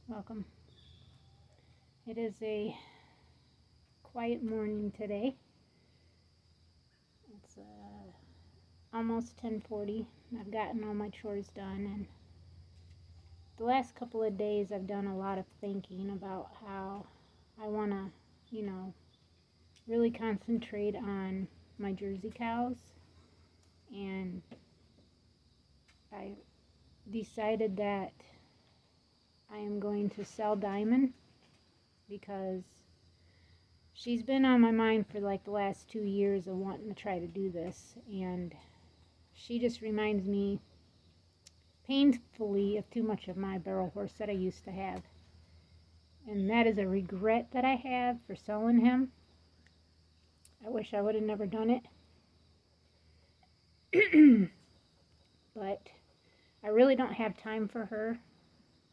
Welcome. It is a quiet morning today. It's almost 10:40. I've gotten all my chores done, and the last couple of days I've done a lot of thinking about how I want to, really concentrate on my Jersey cows, and I decided that I am going to sell Diamond because she's been on my mind for like the last 2 years of wanting to try to do this, and she just reminds me painfully of too much of my barrel horse that I used to have. And that is a regret that I have for selling him. I wish I would have never done it. But I really don't have time for her.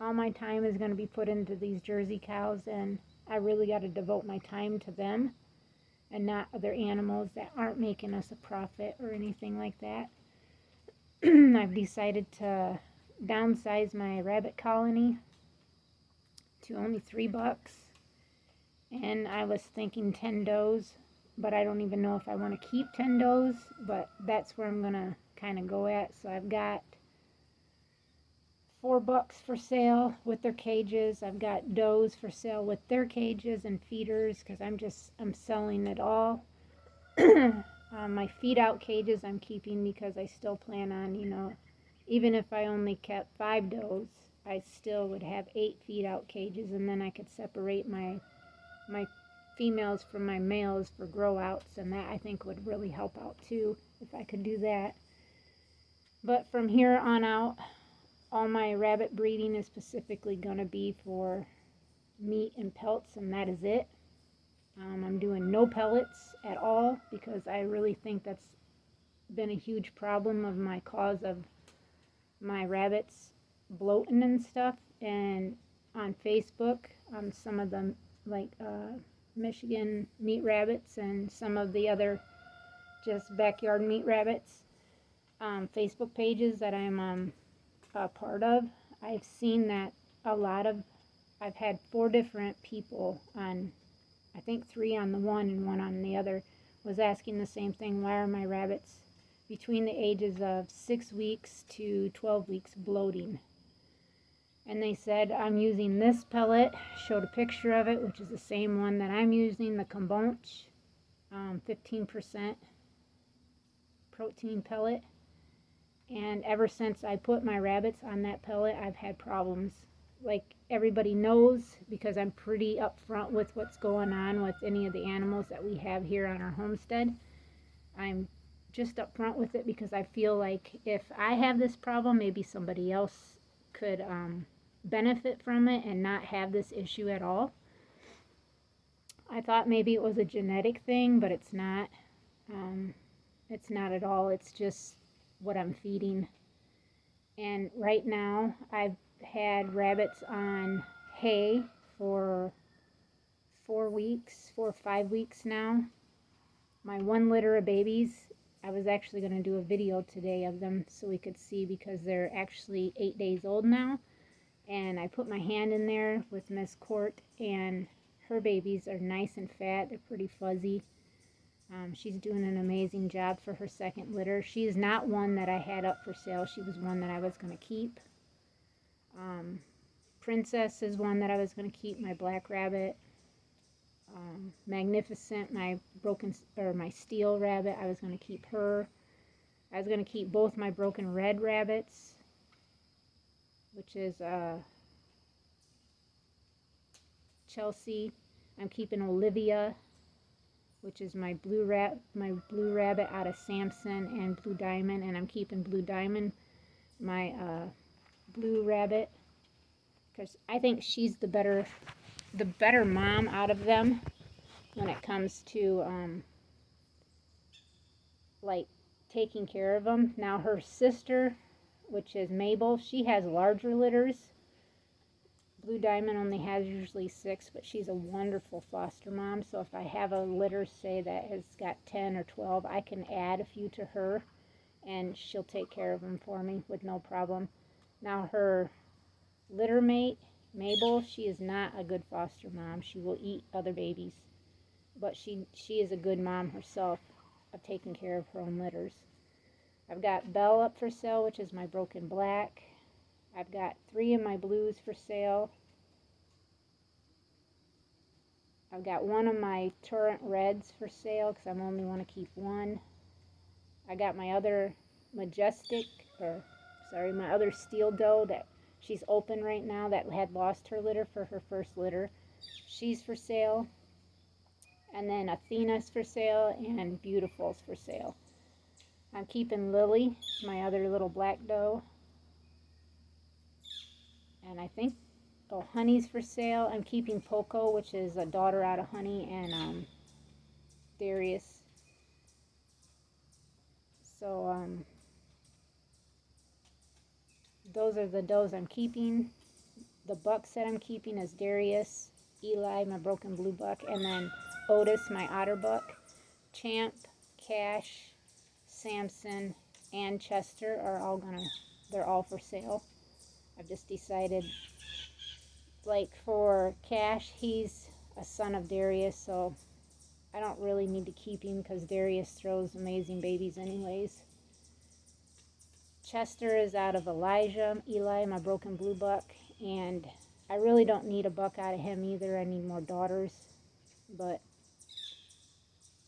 All my time is going to be put into these Jersey cows, and I really got to devote my time to them and not other animals that aren't making us a profit or anything like that. I've decided to downsize my rabbit colony to only $3, and I was thinking 10 does, but I don't even know if I want to keep 10 does, but that's where I'm gonna kind of go at. So I've got $4 for sale with their cages. I've got does for sale with their cages and feeders, because I'm selling it all. My feed out cages I'm keeping because I still plan on, even if I only kept 5 does, I still would have 8 feed out cages, and then I could separate my females from my males for grow outs, and that I think would really help out too if I could do that. But from here on out, all my rabbit breeding is specifically going to be for meat and pelts, and that is it. I'm doing no pellets at all because I really think that's been a huge problem of my cause of my rabbits bloating and stuff. And on Facebook, some of them like Michigan meat rabbits and some of the other just backyard meat rabbits Facebook pages that I'm a part of, I've seen that I've had 4 different people on, I think 3 on the one and 1 on the other, was asking the same thing. Why are my rabbits between the ages of 6 weeks to 12 weeks bloating? And they said, I'm using this pellet, showed a picture of it, which is the same one that I'm using, the Combonch 15% protein pellet. And ever since I put my rabbits on that pellet, I've had problems. Like everybody knows, because I'm pretty upfront with what's going on with any of the animals that we have here on our homestead. I'm just upfront with it because I feel like if I have this problem, maybe somebody else could benefit from it and not have this issue at all. I thought maybe it was a genetic thing, but it's not. It's not at all. It's just what I'm feeding. And right now I've had rabbits on hay for 4 or 5 weeks now. My 1 litter of babies, I was actually going to do a video today of them so we could see, because they're actually 8 days old now. And I put my hand in there with Miss Court, and her babies are nice and fat. They're pretty fuzzy. She's doing an amazing job for her 2nd litter. She is not one that I had up for sale. She was one that I was going to keep. Princess is one that I was going to keep, my black rabbit. Magnificent, my steel rabbit, I was going to keep her. I was going to keep both my broken red rabbits, which is Chelsea. I'm keeping Olivia, which is my blue rabbit out of Samson, and Blue Diamond, and I'm keeping Blue Diamond, my blue rabbit, because I think she's the better mom out of them when it comes to like taking care of them. Now her sister, which is Mabel, she has larger litters. Blue Diamond only has usually 6, but she's a wonderful foster mom. So if I have a litter, say, that has got 10 or 12, I can add a few to her, and she'll take care of them for me with no problem. Now her litter mate Mabel, she is not a good foster mom. She will eat other babies. But she is a good mom herself of taking care of her own litters. I've got Belle up for sale, which is my broken black. I've got 3 of my blues for sale. I've got 1 of my Torrent reds for sale because I only want to keep 1. I got my other majestic, my other steel doe that she's open right now that had lost her litter for her first litter. She's for sale. And then Athena's for sale and Beautiful's for sale. I'm keeping Lily, my other little black doe. And I think, Honey's for sale. I'm keeping Poco, which is a daughter out of Honey, and Darius. So, those are the does I'm keeping. The bucks that I'm keeping is Darius, Eli, my broken blue buck, and then Otis, my otter buck. Champ, Cash, Samson, and Chester are they're all for sale. I've just decided, like for Cash, he's a son of Darius, so I don't really need to keep him because Darius throws amazing babies anyways. Chester is out of Elijah, Eli, my broken blue buck, and I really don't need a buck out of him either. I need more daughters. But,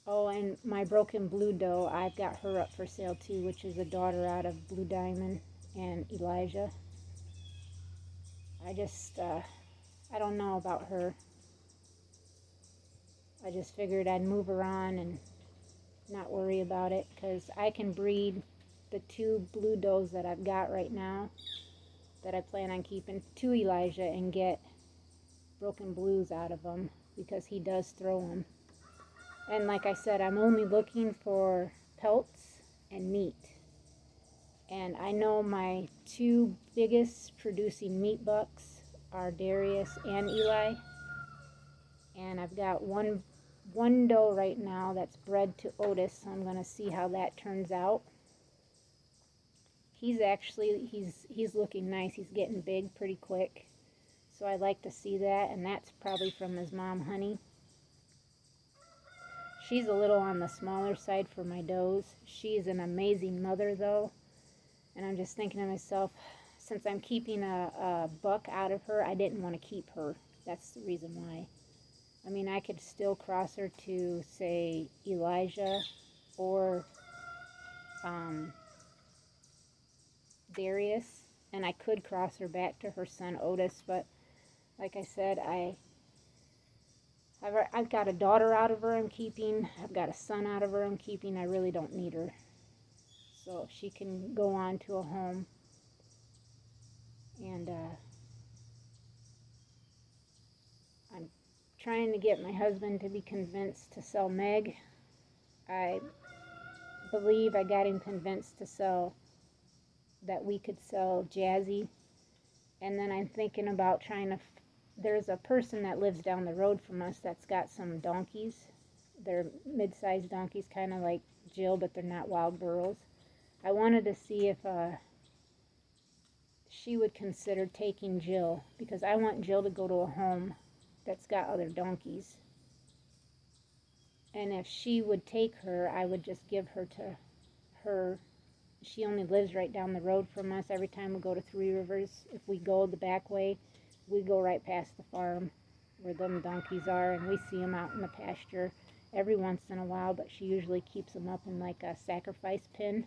and my broken blue doe, I've got her up for sale too, which is a daughter out of Blue Diamond and Elijah. I don't know about her. I just figured I'd move her on and not worry about it because I can breed the 2 blue does that I've got right now that I plan on keeping to Elijah and get broken blues out of them because he does throw them. And like I said, I'm only looking for pelts and meat. And I know my 2 biggest producing meat bucks are Darius and Eli. And I've got one doe right now that's bred to Otis, so I'm going to see how that turns out. He's looking nice. He's getting big pretty quick. So I like to see that, and that's probably from his mom, Honey. She's a little on the smaller side for my does. She's an amazing mother, though. And I'm just thinking to myself, since I'm keeping a buck out of her, I didn't want to keep her. That's the reason why. I mean, I could still cross her to, say, Elijah or Darius, and I could cross her back to her son Otis, but like I said, I've got a daughter out of her I'm keeping. I've got a son out of her I'm keeping. I really don't need her. So she can go on to a home. And I'm trying to get my husband to be convinced to sell Meg. I believe I got him convinced to sell, that we could sell Jazzy. And then I'm thinking about there's a person that lives down the road from us that's got some donkeys. They're mid-sized donkeys, kind of like Jill, but they're not wild burros. I wanted to see if she would consider taking Jill, because I want Jill to go to a home that's got other donkeys. And if she would take her, I would just give her to her. She only lives right down the road from us. Every time we go to Three Rivers, if we go the back way, we go right past the farm where them donkeys are, and we see them out in the pasture every once in a while, but she usually keeps them up in like a sacrifice pen.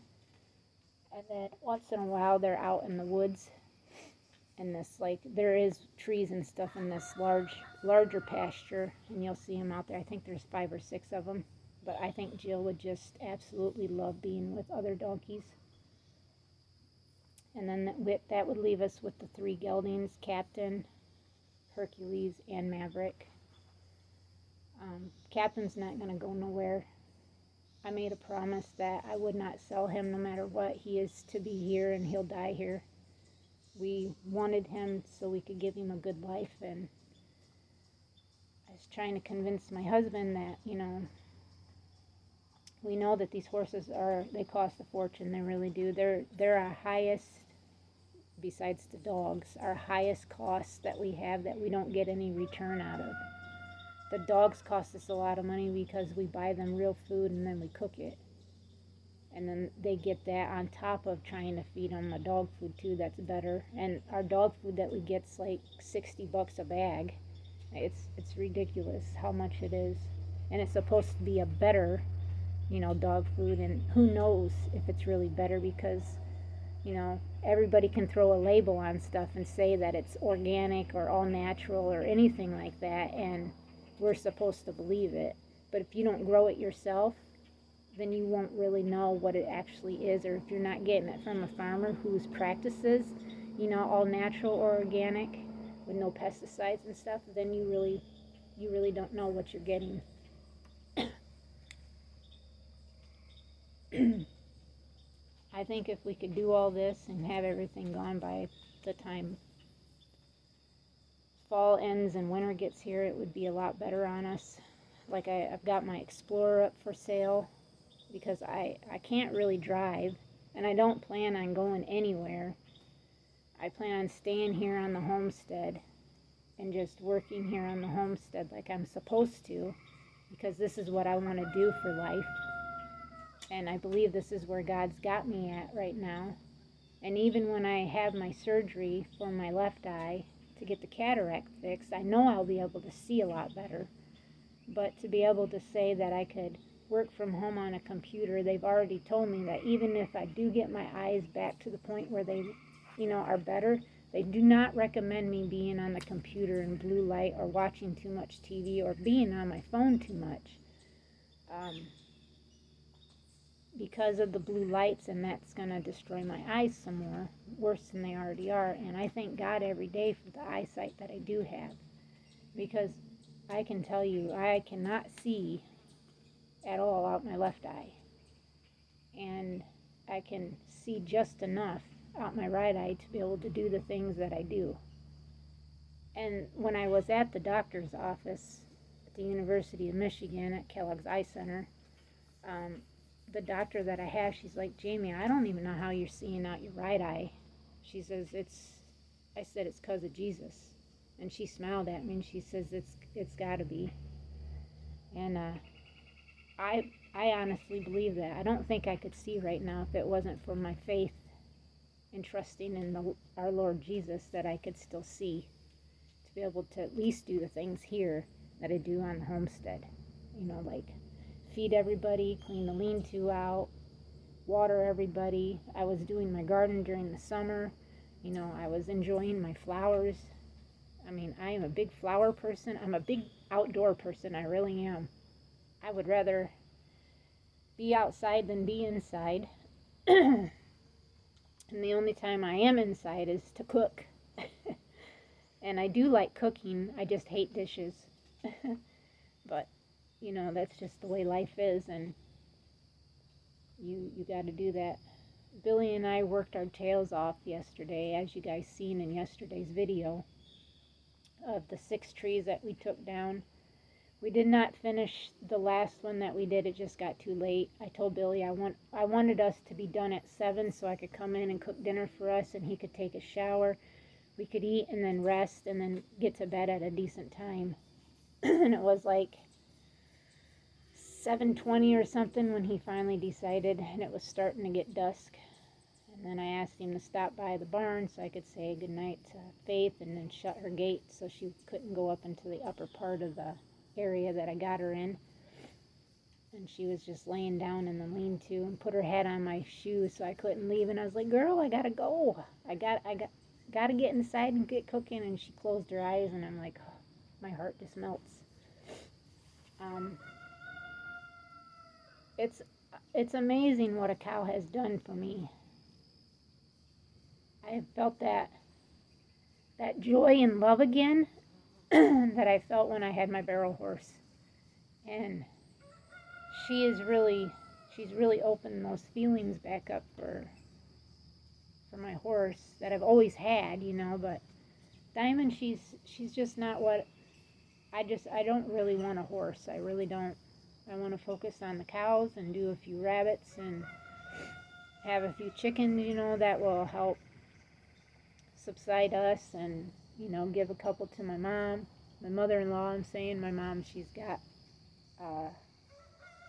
And then once in a while they're out in the woods, and there is trees and stuff in this larger pasture, and you'll see them out there. I think there's 5 or 6 of them, but I think Jill would just absolutely love being with other donkeys. And then that would leave us with the 3 geldings: Captain, Hercules, and Maverick. Captain's not going to go nowhere. I made a promise that I would not sell him no matter what. He is to be here, and he'll die here. We wanted him so we could give him a good life, and I was trying to convince my husband that, we know that these horses they cost a fortune. They really do. They're our highest besides the dogs, our highest costs that we have that we don't get any return out of. The dogs cost us a lot of money because we buy them real food and then we cook it. And then they get that on top of trying to feed them the dog food too, that's better. And our dog food that we get's like $60 a bag. It's ridiculous how much it is. And it's supposed to be a better, dog food, and who knows if it's really better, because everybody can throw a label on stuff and say that it's organic or all natural or anything like that, and we're supposed to believe it. But if you don't grow it yourself, then you won't really know what it actually is. Or if you're not getting it from a farmer whose practices, all natural or organic with no pesticides and stuff, then you really don't know what you're getting. I think if we could do all this and have everything gone by the time fall ends and winter gets here, it would be a lot better on us. Like I've got my Explorer up for sale because I can't really drive, and I don't plan on going anywhere. I plan on staying here on the homestead and just working here on the homestead like I'm supposed to, because this is what I want to do for life. And I believe this is where God's got me at right now. And even when I have my surgery for my left eye to get the cataract fixed, I know I'll be able to see a lot better. But to be able to say that I could work from home on a computer, they've already told me that even if I do get my eyes back to the point where they, are better, they do not recommend me being on the computer in blue light or watching too much TV or being on my phone too much. Because of the blue lights, and that's going to destroy my eyes some more, worse than they already are. And I thank God every day for the eyesight that I do have, because I can tell you, I cannot see at all out my left eye, and I can see just enough out my right eye to be able to do the things that I do. And when I was at the doctor's office at the University of Michigan at Kellogg's Eye Center, the doctor that I have, she's like, Jamie, I don't even know how you're seeing out your right eye. She says, I said, it's because of Jesus. And she smiled at me and she says, it's got to be. And I honestly believe that. I don't think I could see right now if it wasn't for my faith and trusting in our Lord Jesus, that I could still see, to be able to at least do the things here that I do on the homestead. Like feed everybody, clean the lean-to out, water everybody. I was doing my garden during the summer. I was enjoying my flowers. I mean, I am a big flower person. I'm a big outdoor person. I really am. I would rather be outside than be inside. And the only time I am inside is to cook. And I do like cooking. I just hate dishes. But that's just the way life is, and you got to do that. Billy and I worked our tails off yesterday, as you guys seen in yesterday's video, of the 6 trees that we took down. We did not finish the last one that we did. It just got too late. I told Billy I wanted us to be done at 7 so I could come in and cook dinner for us, and he could take a shower. We could eat and then rest and then get to bed at a decent time. And it was like 7:20 or something when he finally decided, and it was starting to get dusk. And then I asked him to stop by the barn so I could say goodnight to Faith and then shut her gate so she couldn't go up into the upper part of the area that I got her in. And she was just laying down in the lean-to and put her head on my shoe so I couldn't leave. And I was like, girl, I gotta go. I gotta get inside and get cooking. And she closed her eyes, and I'm like, oh, my heart just melts. It's amazing what a cow has done for me. I have felt that joy and love again that I felt when I had my barrel horse. And she's really opened those feelings back up for my horse that I've always had, but Diamond, she's just not what I don't really want a horse. I really don't. I want to focus on the cows and do a few rabbits and have a few chickens, that will help months beside us, and give a couple to my mom, my mother-in-law. I'm saying my mom, she's got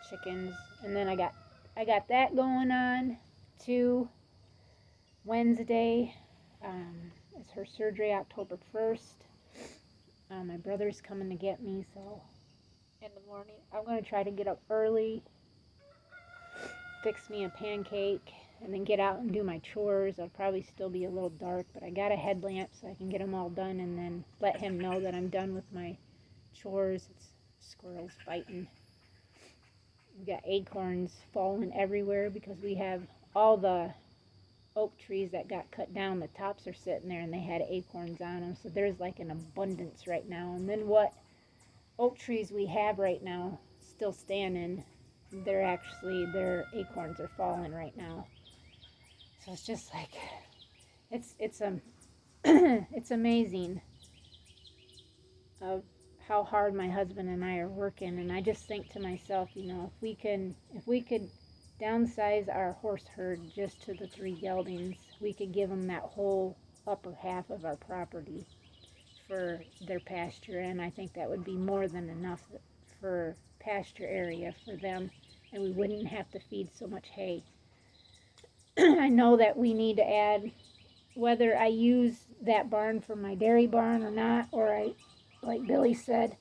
chickens, and then I got that going on too. Wednesday is her surgery, October 1st. My brother's coming to get me, so in the morning I'm going to try to get up early, fix me a pancake, and then get out and do my chores. It'll probably still be a little dark, but I got a headlamp so I can get them all done and then let him know that I'm done with my chores. It's squirrels fighting. We got acorns falling everywhere because we have all the oak trees that got cut down. The tops are sitting there and they had acorns on them, so there's like an abundance right now. And then what oak trees we have right now still standing, their acorns are falling right now. So it's just like it's it's amazing of how hard my husband and I are working. And I just think to myself, if we could downsize our horse herd just to the 3 geldings, we could give them that whole upper half of our property for their pasture, and I think that would be more than enough for pasture area for them, and we wouldn't have to feed so much hay. I know that we need to add, whether I use that barn for my dairy barn or not, or like Billy said,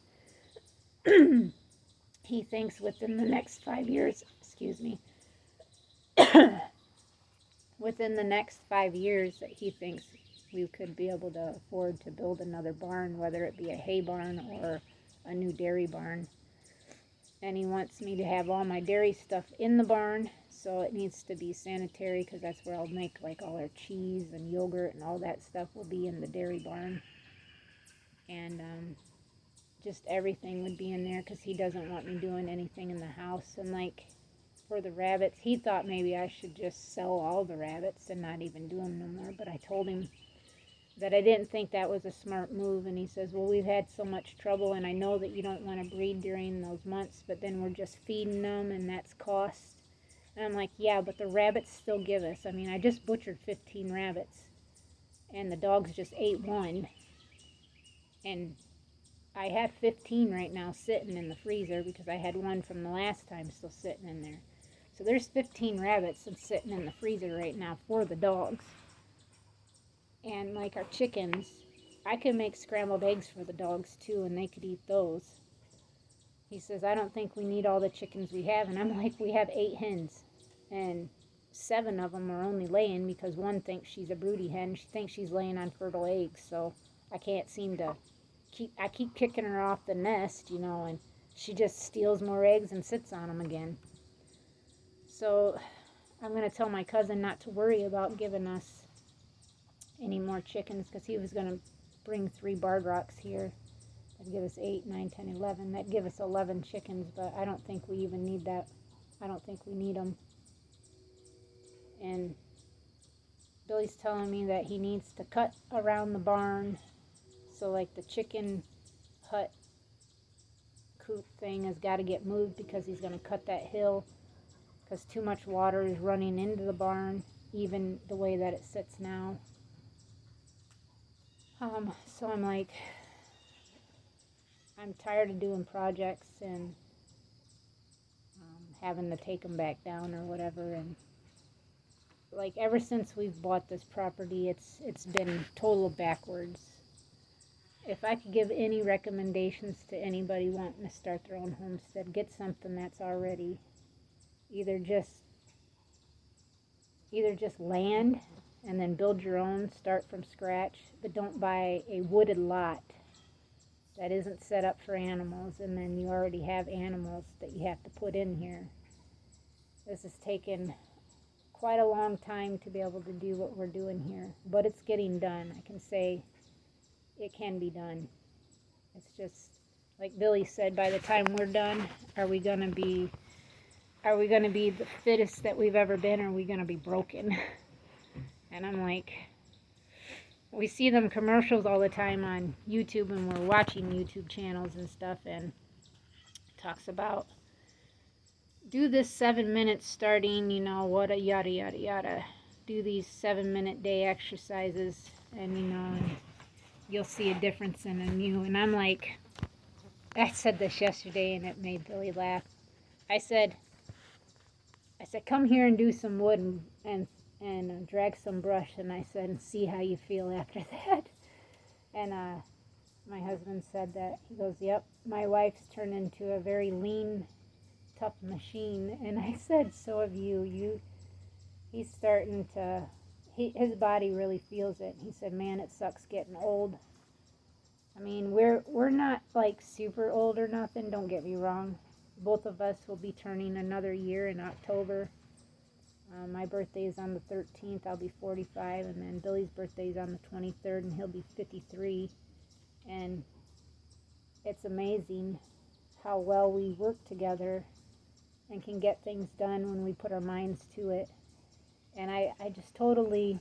he thinks within the next 5 years, within the next 5 years that he thinks we could be able to afford to build another barn, whether it be a hay barn or a new dairy barn. And he wants me to have all my dairy stuff in the barn, so it needs to be sanitary, because that's where I'll make like all our cheese and yogurt and all that stuff will be in the dairy barn. And just everything would be in there, because he doesn't want me doing anything in the house. And like for the rabbits, he thought maybe I should just sell all the rabbits and not even do them no more, but I told him that I didn't think that was a smart move. And he says, well, we've had so much trouble, and I know that you don't want to breed during those months, but then we're just feeding them, and that's cost. And I'm like, yeah, but the rabbits still give us. I mean, I just butchered 15 rabbits, and the dogs just ate one, and I have 15 right now sitting in the freezer, because I had one from the last time still sitting in there. So there's 15 rabbits that's sitting in the freezer right now for the dogs. And like our chickens, I could make scrambled eggs for the dogs too, and they could eat those. He says, I don't think we need all the chickens we have. And I'm like, we have 8 hens, and 7 of them are only laying because one thinks she's a broody hen. She thinks she's laying on fertile eggs, so I can't seem to I keep kicking her off the nest, and she just steals more eggs and sits on them again. So I'm going to tell my cousin not to worry about giving us any more chickens, because he was going to bring 3 barred rocks here. That'd give us 8, 9, 10, 11. That'd give us 11 chickens, but I don't think we even need that. I don't think we need them. And Billy's telling me that he needs to cut around the barn. So like the chicken hut coop thing has got to get moved, because he's going to cut that hill, because too much water is running into the barn, even the way that it sits now. So I'm like, I'm tired of doing projects and having to take them back down or whatever. And like ever since we've bought this property, it's been total backwards. If I could give any recommendations to anybody wanting to start their own homestead, get something that's already either just land, and then build your own, start from scratch, but don't buy a wooded lot that isn't set up for animals, and then you already have animals that you have to put in here. This has taken quite a long time to be able to do what we're doing here, but it's getting done. I can say it can be done. It's just like Billy said, by the time we're done, are we going to be the fittest that we've ever been, or are we going to be broken? And I'm like, we see them commercials all the time on YouTube, and we're watching YouTube channels and stuff, and it talks about do this 7 minutes starting, what a yada yada yada. Do these 7-minute day exercises. and you'll see a difference in them. And I'm like, I said this yesterday, and it made Billy laugh. I said, come here and do some wood and drag some brush, and I said, and see how you feel after that. And my husband said that. He goes, yep, my wife's turned into a very lean, tough machine. And I said, so have you. He's starting to, his body really feels it. He said, man, it sucks getting old. I mean, we're not like super old or nothing, don't get me wrong. Both of us will be turning another year in October. My birthday is on the 13th, I'll be 45, and then Billy's birthday is on the 23rd, and he'll be 53. And it's amazing how well we work together and can get things done when we put our minds to it. And I totally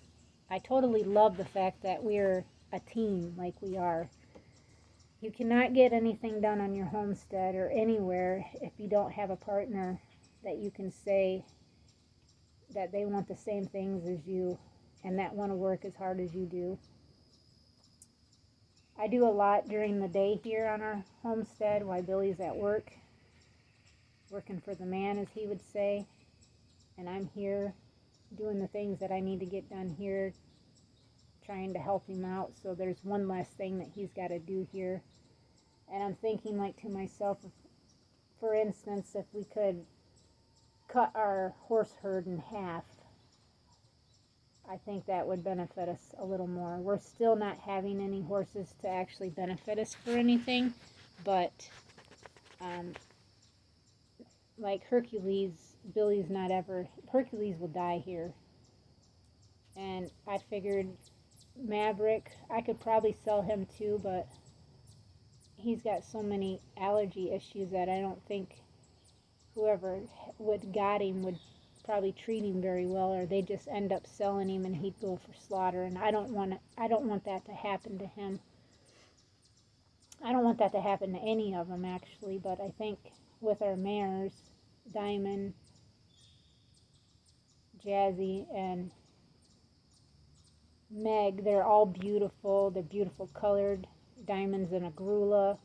love the fact that we're a team like we are. You cannot get anything done on your homestead or anywhere if you don't have a partner that you can say that they want the same things as you and that want to work as hard as you do. I do a lot during the day here on our homestead while Billy's at work, working for the man, as he would say, and I'm here doing the things that I need to get done here, trying to help him out, so there's one less thing that he's got to do here. And I'm thinking, like, to myself, for instance, if we could cut our horse herd in half, I think that would benefit us a little more. We're still not having any horses to actually benefit us for anything, but like Hercules, Billy's not ever, Hercules will die here. And I figured Maverick, I could probably sell him too, but he's got so many allergy issues that I don't think whoever would got him would probably treat him very well, or they just end up selling him and he'd go for slaughter. And I don't want that to happen to him. I don't want that to happen to any of them, actually, but I think with our mares, Diamond, Jazzy, and Meg, they're all beautiful. They're beautiful colored. Diamond's in a Grula.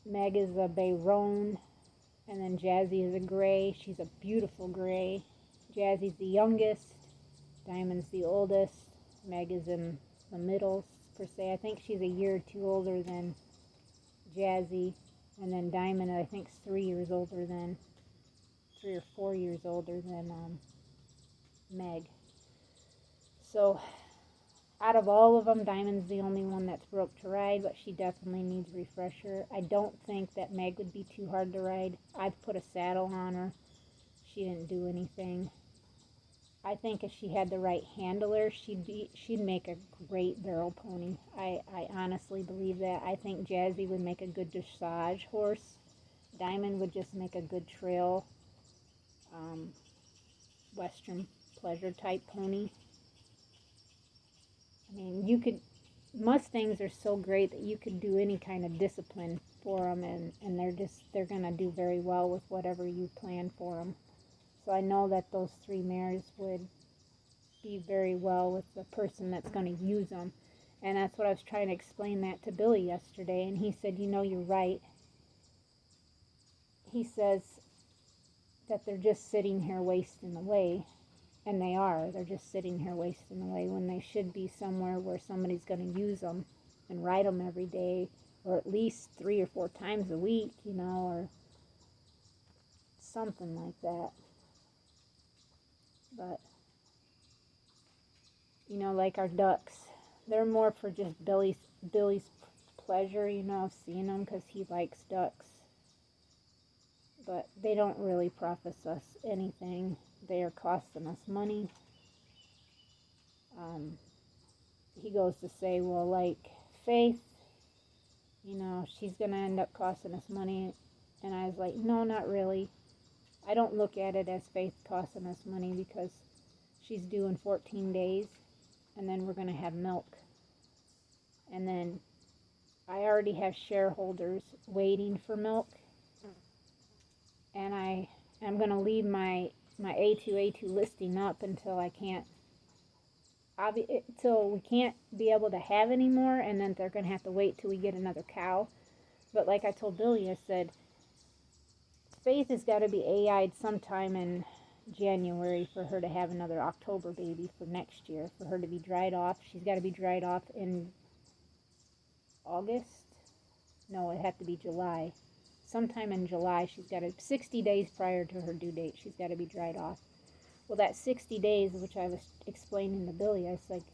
Meg is a Bayronne. And then Jazzy is a gray. She's a beautiful gray. Jazzy's the youngest. Diamond's the oldest. Meg is in the middle, per se. I think she's a year or two older than Jazzy. And then Diamond, I think, is 3 or 4 years older than Meg. So, out of all of them, Diamond's the only one that's broke to ride, but she definitely needs a refresher. I don't think that Meg would be too hard to ride. I've put a saddle on her. She didn't do anything. I think if she had the right handler, she'd make a great barrel pony. I honestly believe that. I think Jazzy would make a good dressage horse. Diamond would just make a good trail, Western pleasure type pony. I mean, Mustangs are so great that you could do any kind of discipline for them, and they're going to do very well with whatever you plan for them. So I know that those 3 mares would be very well with the person that's going to use them. And that's what I was trying to explain that to Billy yesterday, and he said, you're right. He says that they're just sitting here wasting away. And they are. They're just sitting here wasting away when they should be somewhere where somebody's going to use them and ride them every day, or at least 3 or 4 times a week, or something like that. But, like our ducks, they're more for just Billy's pleasure, of seeing them because he likes ducks. But they don't really profit us anything. They are costing us money. He goes to say, well, like Faith, she's going to end up costing us money. And I was like, no, not really. I don't look at it as Faith costing us money because she's due in 14 days. And then we're going to have milk. And then I already have shareholders waiting for milk. And I'm going to leave my A2 listing up until I can't till we can't be able to have any more, and then they're going to have to wait till we get another cow. But like I told Billy, I said, Faith has got to be AI'd sometime in January for her to have another October baby for next year, for her to be dried off. She's got to be dried off in August. No, it had to be July. Sometime in July, she's got to, 60 days prior to her due date, she's got to be dried off. Well, that 60 days, which I was explaining to Billy, I was like,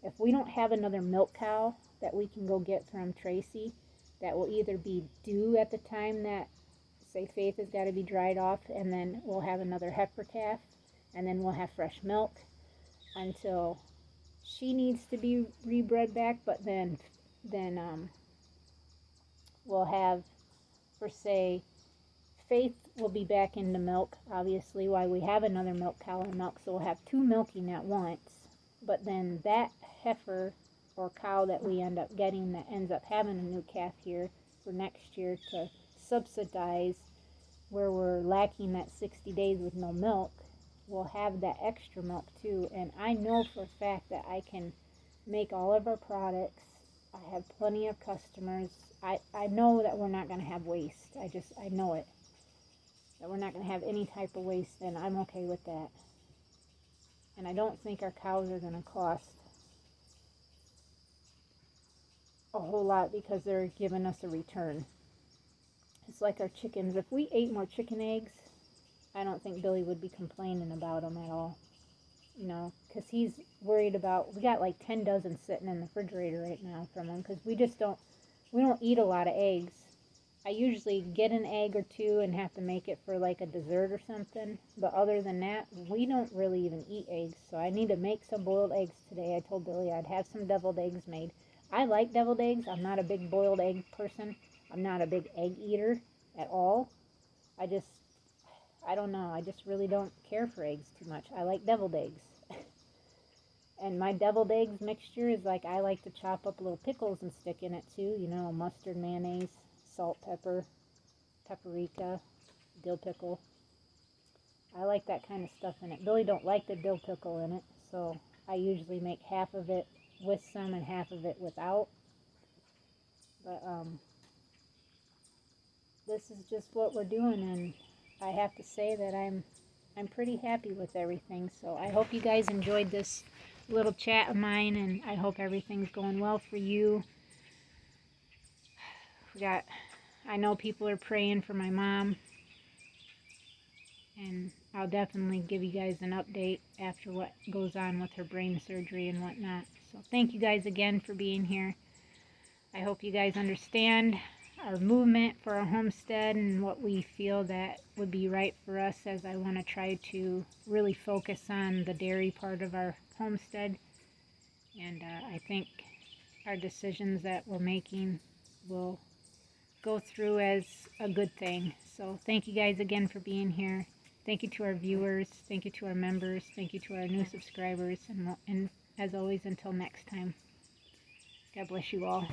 if we don't have another milk cow that we can go get from Tracy, that will either be due at the time that, say, Faith has got to be dried off, and then we'll have another heifer calf, and then we'll have fresh milk until she needs to be rebred back, but then we'll have, for say, Faith will be back into milk, obviously, while we have another milk cow and milk, so we'll have two milking at once. But then that heifer or cow that we end up getting that ends up having a new calf here for next year to subsidize where we're lacking that 60 days with no milk, we'll have that extra milk too. And I know for a fact that I can make all of our products. I have plenty of customers. I know that we're not going to have waste. I know it. That we're not going to have any type of waste, and I'm okay with that. And I don't think our cows are going to cost a whole lot because they're giving us a return. It's like our chickens. If we ate more chicken eggs, I don't think Billy would be complaining about them at all. You know, because he's worried about, we got like 10 dozen sitting in the refrigerator right now from him, because we don't eat a lot of eggs. I usually get an egg or two and have to make it for like a dessert or something. But other than that, we don't really even eat eggs. So I need to make some boiled eggs today. I told Billy I'd have some deviled eggs made. I like deviled eggs. I'm not a big boiled egg person. I'm not a big egg eater at all. I don't know. I just really don't care for eggs too much. I like deviled eggs. And my deviled eggs mixture is like, I like to chop up little pickles and stick in it too. You know, mustard, mayonnaise, salt, pepper, paprika, dill pickle. I like that kind of stuff in it. Billy don't like the dill pickle in it, so I usually make half of it with some and half of it without. But this is just what we're doing, and I have to say that I'm pretty happy with everything. So I hope you guys enjoyed this little chat of mine, and I hope everything's going well for you. I know people are praying for my mom, and I'll definitely give you guys an update after what goes on with her brain surgery and whatnot. So thank you guys again for being here. I hope you guys understand our movement for our homestead and what we feel that would be right for us, as I want to try to really focus on the dairy part of our homestead. And I think our decisions that we're making will go through as a good thing. So thank you guys again for being here. Thank you to our viewers. Thank you to our members. Thank you to our new subscribers. And as always, until next time, God bless you all.